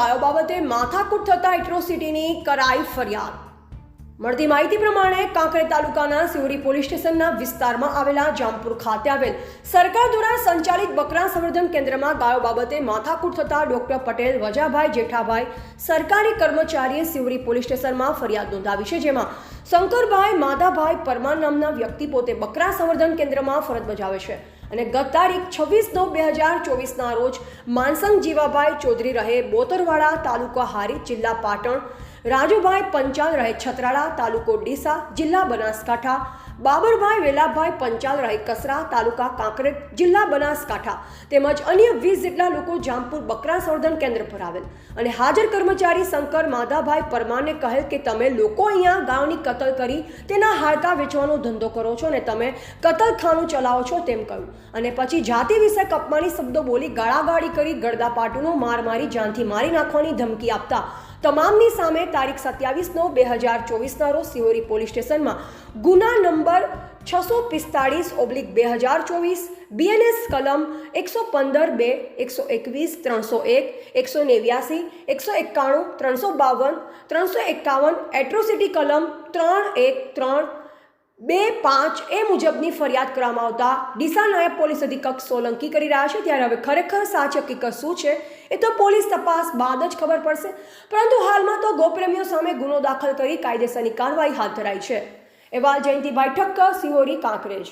ગાયો બાબતે માથાકૂટ થતા એટ્રોસિટીની કરાઈ ફરિયાદ। મળતી માહિતી પ્રમાણે કાંકરેજ તાલુકાના સિહોરી પોલીસ સ્ટેશનના વિસ્તારમાં આવેલા જામપુર ખાતે આવેલ સરકાર દ્વારા સંચાલિત બકરા સંવર્ધન કેન્દ્રમાં ગાયો બાબતે માથાકૂટ થતા ડોક્ટર પટેલ વજાભાઈ જેઠાભાઈ સરકારી કર્મચારીએ સિહોરી પોલીસ સ્ટેશનમાં ફરિયાદ નોંધાવી છે, જેમાં શંકરભાઈ માધાભાઈ પરમાર નામના વ્યક્તિ પોતે બકરા સંવર્ધન કેન્દ્રમાં ફરજ બજાવે છે અને ગત તારીખ 26/9/2024ના રોજ માનસંગ જીવાભાઈ ચૌધરી રહે બોતરવાડા, તાલુકો હારી, જિલ્લા પાટણ, રાજુભાઈ પંચાલ રહે છત્રાળા, તાલુકો ડીસા, જિલ્લા બનાસકાંઠા, બાબરભાઈ વેલાભાઈ પંચાલ રહે કસરા, તાલુકા કાંકરેજ, જિલ્લા બનાસકાંઠા તેમજ અન્ય 20 જેટલા લોકો જામપુર બકરા સંવર્ધન કેન્દ્ર પર આવેલ અને હાજર કર્મચારી શંકર માધાભાઈ પરમારને કહેલ કે તમે લોકો અહીંયા ગાયોની કતલ કરી તેના હાડકા વેચવાનો ધંધો કરો છો અને તમે કતલખાનું ચલાવો છો તેમ કહ્યું અને પછી જાતિ વિશે અપમાની શબ્દો બોલી ગાળાગાળી કરી ગળદાપાટુનો માર મારી જાનથી મારી નાખવાની ધમકી આપતા તમામની સામે તારીખ 27/9/2024ના રોજ સિહોરી પોલીસ સ્ટેશનમાં ગુના નંબર 645/2024 BNS કલમ 115(2), 121, 301, 189, 191, 352, 351 એટ્રોસિટી કલમ 313(2)(5) એ મુજબની ફરિયાદ કરવામાં આવતા ડીસા નાયબ પોલીસ અધિક્ષક સોલંકી કરી રહ્યા છે। ત્યારે હવે ખરેખર સાચી હકીકત શું છે એ તો પોલીસ તપાસ બાદ જ ખબર પડશે, પરંતુ હાલમાં તો ગોપ્રેમીઓ સામે ગુનો દાખલ કરી કાયદેસરની કાર્યવાહી હાથ ધરાઈ છે। અહેવાલ જયંતિભાઈ ઠક્કર, સિહોરી, કાંકરેજ।